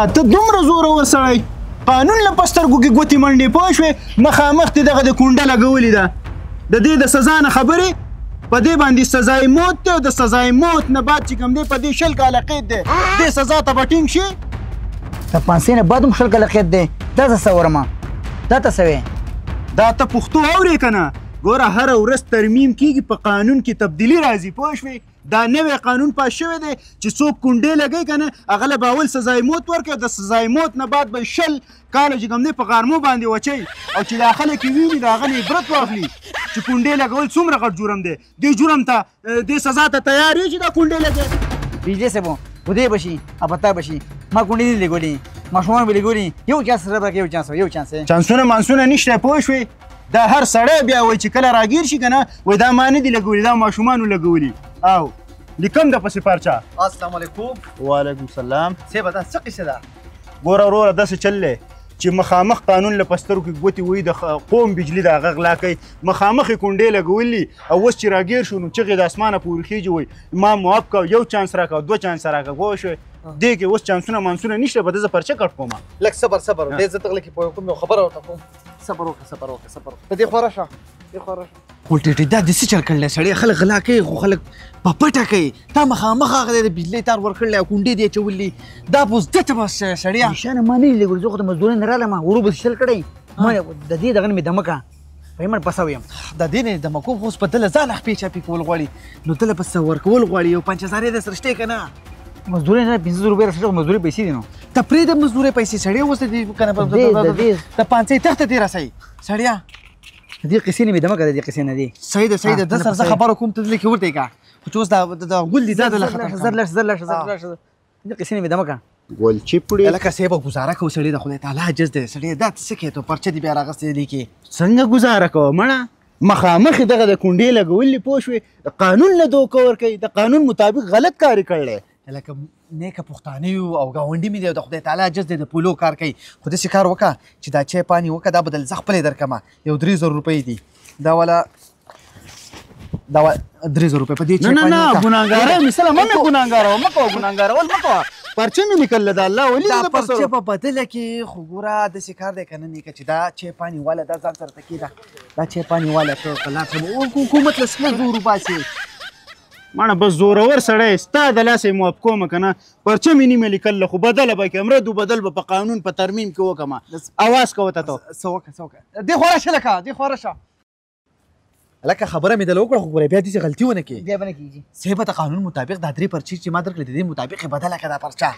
ته دومره زورور سړی قانون له په سترګو کې ګوتې منډې پوه شوې مخامخ دې دغه د کونډه لګولې ده د دې د سزا نه خبرې په دې باندې سزای موت دی او د سزای موت نه بعد چې کوم دی په دې 20 کاله قید دی دې سزا ته به ټینګ شي د 500 نه بعد هم 20 کاله قید دی دا څه څه دا ته څه وې دا ته پښتو اورې که نه ګوره هره ورځ ترمیم کېږي په قانون کې تبدیلي راځي پوه شوې دا نوی قانون پاس شوی دی چې څوک کونډې لګوي که نه هغه له به اول سزای موت ورکوي د سزای موت نه بعد به 20 کاله چې کوم دی په غارمو باندې وچوي او چې دا خلک یې ویني د هغه نه عبرت واخلي چې کونډې لګول څومره غټ جرم دی دې جرم ته دې سزا ته تیار یې چې دا کونډې لګوي بجلی صاحب خدای بشي پتا بشي ما کونډې دي لګولې ماشومان به لګولې یو چانس سره به یو چانس چانسونه مانسونه نشته پوه شوې دا هر سړی بیا وایي چې کله راګیر شي که نه وایي دا ما نه دي لګولي دا ماشومانو لګولي او لیکم د پسې پرچه السلام علیکم وعلیکم السلام صاحب دا څه قصه ده ګوره وروره داسې چل دی چې مخامخ قانون له په سترګو کې ګوتې وایي د قوم بجلي د هغه غلا کوي مخامخ یې کونډې لګولي او اوس چې راګیر شو نو چغې د اسمانه پورې خېجي وایي ما معاف کوه یو چانس راکوه 2 چانس راکوه پوه شوې دې کې اوس چانسونه مانسونه نشته به ده زه پرچه کټ کومه لږ صبر دې زه دغله کې پوه کوم یو خبره ورته کوم صبر وکړه ته دې خوا راشه خو ټیټې دا داسې چل کړلی سړی خلک غلا کوي خو خلک په پټه کوي تا مخامخ هغه دی د بجلۍ تار ورکړلی او کونډې دې اچولي دا به زده ته به سړیه نشانه ما نه دي لګولي زه خو د مزدورۍ نه راغلم ورو به شل کړی د دې دغه نه مې دمه کړه فهمت پسه ویم د دې نه دمه کوم خو اوس په دله ځان اخپې چاپې کول غواړي نو دله پسه ورکول غواړي یو 5000 یې درسره شته که نه مزدورۍ نه 500 روپۍ رسېږي خو مزدورۍ پیسې دي نو ته پرېږده مزدورۍ پیسې سړی اوس دې که نه د 500 تخته دې رسوي سړیه د دې قصې نه مې دمه کړه د دې قصې نه دی صحیح ده د سره زه خبره کوم ته دلې کې ورته کا خو چې اوس دا ګل دي دا د زر دې قصې نه مې دمه کړه ګل چپړې لکه صاحب گزاره کو سړی د خدای تعالی عجز دی سړی دا څه کوي ته پرچه دی بیا راغستې لیکي څنګه ګزاره کوه مړه مخامخ دغه د کونډې لګولې پوه شوې د قانون نه دوکه ورکوي د قانون مطابق غلط کار کړی لکه نیکه پښتانه یو او ګاونډي مې دی د خدای تعالی عجز دی د پولو کار کوي خو داسې کار وکړه چې دا چای پانی وکړه دا بدل زه خپلې درکړمه یو 3000 روپۍ دي دا والا 3000 روپۍ په دې چای پانی نه ګناهګاره مثلا مه مې ګناهګاره مه کوه ګناهګارول مه کوه پرچه مې لیکل د الله ولي دا پرچه په بدله کې خو ګوره داسې کار دی که نه نیکه چې دا چای پانی والا دا ځان سره تکې ده دا چای پانی والا ته په لار حکومت له څخه زور وباسي مانا بس زورور سړی ستا د لاسه یې معاف کومه که نه پرچه مې نیمه لیکله خو بدله به کړم رد و بدل به په قانون په ترمیم کې وکړمه اواز کوه ته څه وکړه دې خوا راشه دې خوا راشه لکه خبره مې دله وکړه خو ګوره بیا داسې غلطي ونه کړي بیا به نه کېږي صحیح د قانون مطابق دا 3 پرچې چې ما درکړې د دې مطابق یې بدله کړه دا پرچه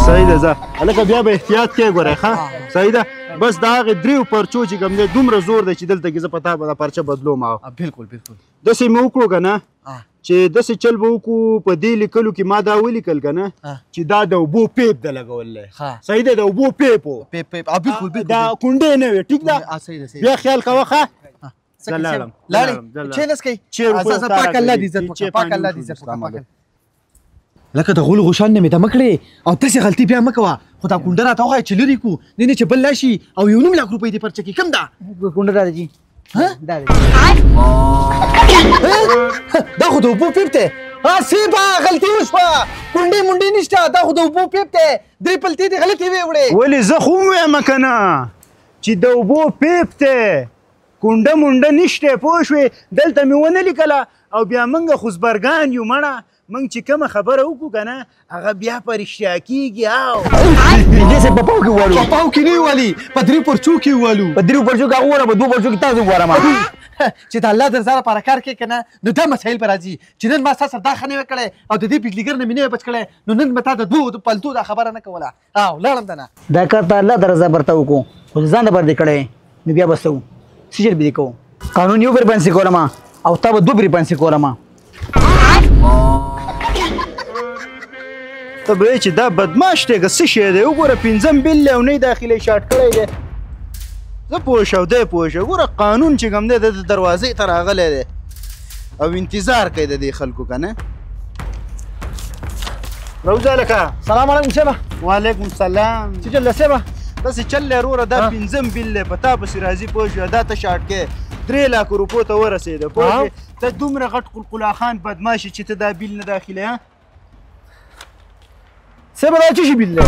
صحیح ده ځه هلکه بیا به احتیاط کوې ګورې ښه صحیح ده بس د هغې 3 پرچو چې کوم دی دومره زور دی چې دلته کې زه په تا به دا پرچه بدلوم بالکل داسې مې وکړو که نه چې داسې چل به وکړو په دې لیکلو کې ما دا ولیکل که نه چې دا د اوبو پیپ ده لګولی صحیح ده د اوبو پیپ و دا کونډې نه وې ټیک ده بیا خیال کوه ښه لاړې چینس کوي پاک الله دې عزت وکړه پاک الله دې عزت وکړه لکه د غول غوشان نه مې دمه کړې او داسې غلطي بیا مه کوه خو دا کونډه راته وښایه چې لرې کړو نه چې بل راشي او 1.5 لک روپۍ دې پرچه کړي کوم ده کونډه دا دی دا خو د اوبو پیپ دی سیبا غلطي وشوه کونډې مونډې نشته دا خو د اوبو پیپ دی 3 پلتې دې غلطې وې وړې ولې زه خو ووایم که نه چې د اوبو پیپ دی کونډه مونډه نشته پوه شوې دلته مې ونه لیکله او بیا موږ خوزبرګان یو مړه موږ چې کومه خبره وکړو که نه هغه بیا په رښتیا کېږي داسې په پاو کې والو په پاو کې نه یې والي په 3 پرچو کې یې والو په 3 پرچو کې هغه ووله په 2 پرچو کې تاسو وګورم چې د الله د رضا لپاره کار کوې که نه نو دا مسایل به راځي چې نن ما ستا سره دا ښه نه وې کړی او د دې بجلیګر نه مې نه وې بچ کړی نو نن به تا د 2 پلتو دا خبره نه کوله لاړم ته نه دا کار ته الله د رضا برته وکړو خو ځان لپاره دې کړی نو بیا به څه وو سجل به دې کوو قانون یو بر باندې کولم او تا به 2 بر باندې کولم ته به چې دا بدماش دی که څه شی دی وګوره 5 بل او نه داخلي شاټ کړی دی زه پوه شو دی پوه شو ګوره قانون چې کوم دی د دروازې ته راغلی دی او انتظار کوي د دې خلکو که نه روزه لکه سلام علیکم صاحبه وعلیکم السلام څه چل دی صاحبه داسې چل دی وروره دا 5 بل دی په تا پسې راځي پوه شوې دا ته شاټ کې 3 لک روپو ته ورسېده پوه شوې ته دومره غټ قلقلا خان بدماشي چې ته دا بیل نه داخلې صاحب دا څه شي بل دی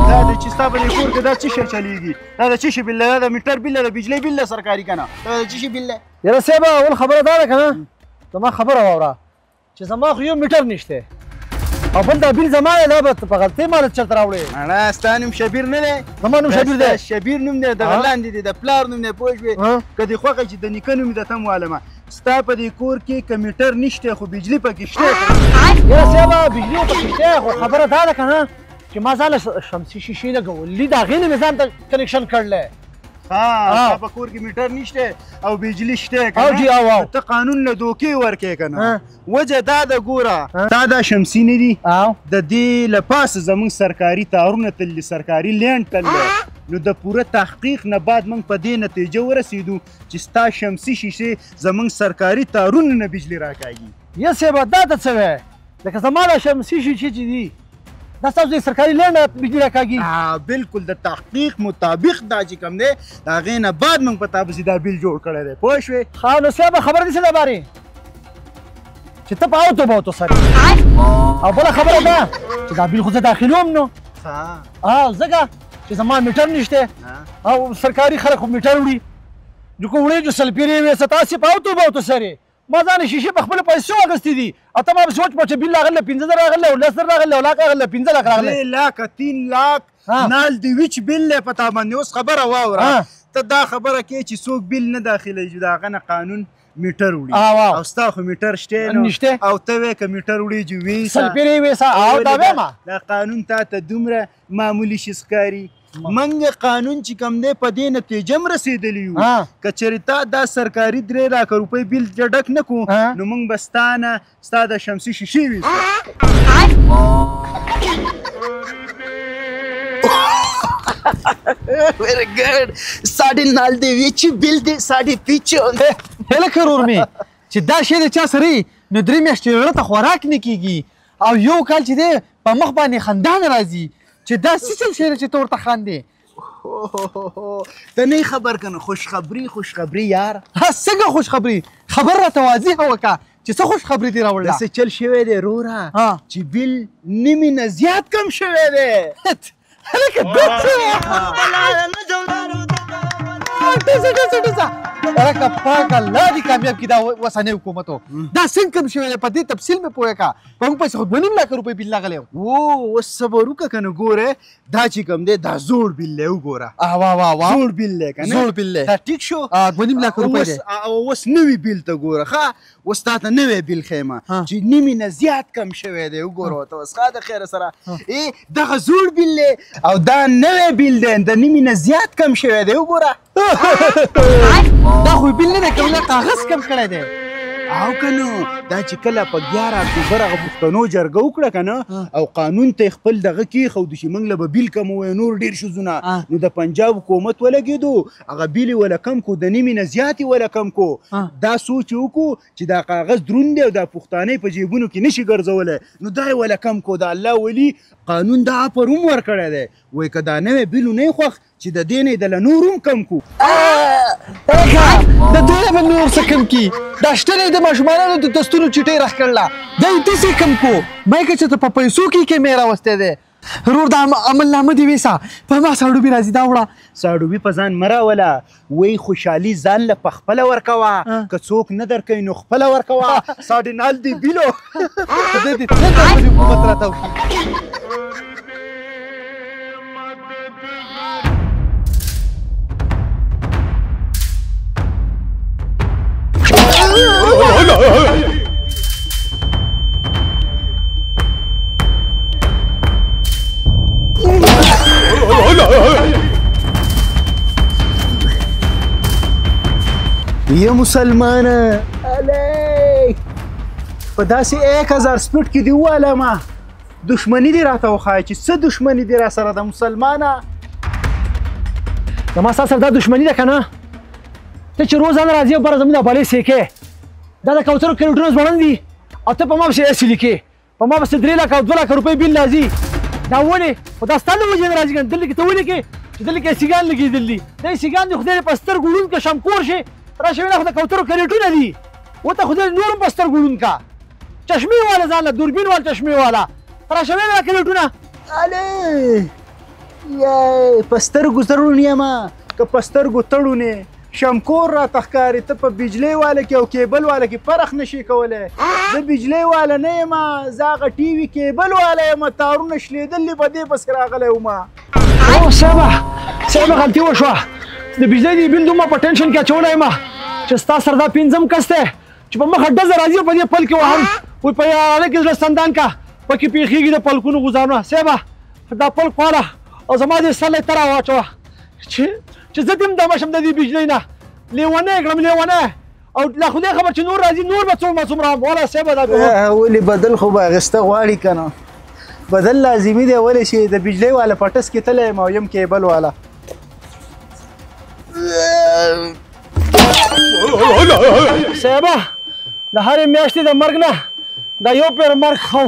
دا د چې ستا په دې کور کې دا څه شی چلیږي دا د څه شي بل دی دا د میټر بل دی د بجلی بل دی سرکاري که نه دا د څه شي بل دی یاره صاحب اول خبره دا ده که نه زما خبره واوره چې زما خو یو میټر نشته او بل دا بیل زما دی دا به په غلطۍ مال چرته راوړې اړه ستا نوم شبیر نه دی زما نوم شبیر دی شبیر نوم دی دغه لاندې دی د پلار نوم دی پوه شوې که دې خوښه چې د نیکه نوم یې درته م والمه ستا په دې کور کې کمپیوټر نشته خو بجلی پکې شته یاره صاحب بجلي پکې شته خو خبره دا ده که نه چې ما ځان له شمسي شیشې لګولي د هغې نه مې ځان ته کنیکشن کړلی ستا په کور کې میټر نشته او بجلی شته او جی او ته قانون له دوکې ورکې که نه وجه دا ده ګوره تا دا شمسي نه دي د دې له پاسه زموږ سرکاري تارونه تللي سرکاري لینډ تللی نو د پوره تحقیق نه بعد موږ په دې نتیجه ورسېدو چې ستا شمسي شیشې زموږ سرکاري تارونو نه بجلی راکاږي یا صاحب دا ته څه وی لکه زما دا شمسي شیشې چې دي دا ستاسو د سرکاري لینډ نه بجلي راکاږي بالکل د تحقیق مطابق دا چې کوم دی د هغې نه بعد موږ په تا پسې دا بیل جوړ کړی دی پوه شوې ښه نو صاحب خبره دې څه ده بارې چې ته په اوتو بوتو سره او بله خبره ده چې دا بیل خو زه داخلوم نو ځکه چې زما میټر نشته او سرکاري خلک خو میټر وړي جو که وړې جو سلپیرې وې څه تاسې په اوتو بوتو سره ما ځان شیشې په خپلو پیسو اخیستې دي او ته ما پسې وچ پچه بیل راغلی 15,000 راغلی او 10,000 راغلی او لاک راغلی 15 لاک راغلی 3 لاک 3 لاک نال دی وچ بیل دی په تا باندې اوس خبره واوره ته دا خبره کوې چې څوک بیل نه داخلوي د هغه نه قانون میټر وړي او ستا خو میټر شته نو او ته وایې که میټر وړي چې ویسه سلپیرې ویسه او دا وایم دا قانون تا ته دومره معمولي شي ښکاري منګ قانون چې کوم دی په دې نتیجه م رسېدلی یو که چېرې تا دا سرکاري 3 لاکه روپۍ بیل ډک نه کړو نو موږ به ستا نه ستا د شمسي شیشې ویری ګډ ساډې نال دی ویچ بیل دی ساډې پیچو هله کرور مې چې دا شی د چا سره نو 3 میاشتې زړه ته خوراک نه کېږي او یو کال چې دی په مخ باندې خندا نه راځي چې دا څه چل شی دی چې ته ورته خاندې ته نه خبر که نه خوشخبري یار څنګه خوشخبري خبر راته واضحه وکړه چې څه خوشخبري دې راوړله داسې چل شوی دی وروره چې بیل نیمې نه زیات کم شوی دی هلکه دا څه ورکه پاک الله دې کامیاب کړي دا اوسنی حکومت دا څنګه کم شوی دی په دې تفصیل مې پوهه کا په موږ پسې خو 2.5 لاک روپۍ بیل راغلی اوس صبر وکړه که نه ګوره دا چې کوم دی دا زوړ بیل دی وګوره زوړ بیل دی که نه دا ټیک شو 2.5 لاک روپۍ دی اوس نوي بیل ته ګوره ښه اوس تا ته نوی بیل ښیمه چې نیمې نه زیات کم شوی دی وګوره ورته اوس ښه د خیره سره دغه زوړ بیل دی او دا نوی بیل دی د نیمې نه زیات کم شوی دی وګوره دا خو بیل نه دی کوم کاغذ کم کړی دی او که نو دا چې کله په 11 اکتوبر هغه پښتنو جرګه وکړه که نه او قانون ته یې خپل دغه کېښودو چې موږ له به بیل کم ووایو نور ډېر شوزونه نو د پنجاب حکومت ولګېدو هغه بیل یې وله کم کړو د نیمې نه زیات یې وله کم کړو دا سوچ یې وکړو چې دا کاغذ دروند دی او دا پښتانه په جیبونو کې نشي ګرځولی نو دا یې وله کم کړو د الله ولي قانون دا اپر هم ورکړی دی وایي که دا نوی بیل نه یې خوښ چې د دې نه یې دله نور هم کم کړو د دې نه به نور څه کم کړي دا شته دی د ماشومانو د دستونو چټۍ راښکړله دا یې داسې کم کړو مایکه چې ته په پیسو کې کیمې راوستی دی رور دا عملنامه دې ویسه په ما ساړوبي راځي دا وړه ساړوبي په ځان مه راوله وایي خوشحالي ځان له په خپله ورکوه که څوک نه درکوي نو خپله ورکوه ساډې نال دې بیلو خدای دې څنګه خپل حکومت راته وکړي یه مسلمانه علی په داسې 1000 سپیډ کې دې ووالمه دښمني دې راته وښایه چې څه دښمني دې را سره ده مسلمانه زما ستا سره دا دښمني ده که نه ته چې روزانه راځې او بره زموږ دا بالۍ سیکې دا د کوترو کرېټونه ځوړند دي او ته په ما پسې هسې لیکې په ما پسې 3 لاک او 2 لاک روپۍ بیل راځي دا ولې خو دا ستا له وجې نه راځي که نه دلته کې ته ولیکې چې دلته کې سیګان لګېدل دي دا سیګان دي خدای دې په سترګو ړوند که شمکور شي راشه وینه خو د کوترو کرېټونه دي ورته خدای نور هم په سترګو ړوند کا چشمې واله ځان له دوربین واله چشمې واله راشه وینه دا کرېټونه الې یا پسترګو زرونی ما که پسترګو تړونه شمکور را تخکاری ته په بجلی والا کې او کیبل والا کې فرق نشي کولای زه بجلی والا نه یم زه هغه ټي وي کیبل والا یم تارونه شلیدلې په دې پسې راغلی وم او صاحبه غلطي وشوه د بجلی د بل دومره په ټینشن کې اچولی یم چې ستا سره دا پنځم کس دی چې په مخه ډزه راځي په دې پل کې وهم وایي په یاره کې زړه سندان کا پکې پېښېږي د پلکونو غوزانونه صاحبه دا پل خواله او زما دې سر ته راواچوه چې زه دې هم دمه شم د دې بجلۍ نه لیونی یې کړم لیونی او لا خدای خبر چې نور راځي نور به څومره والا صاحبه دا ولې بدل خو به اخیسته غواړي که نه بدل لازمي دی ولې چې د بجلۍ والا پټس کې تلی یم او یم کیبل والا صاحبه د هرې میاشتې د مرګ نه دا یو پیر مرګ خو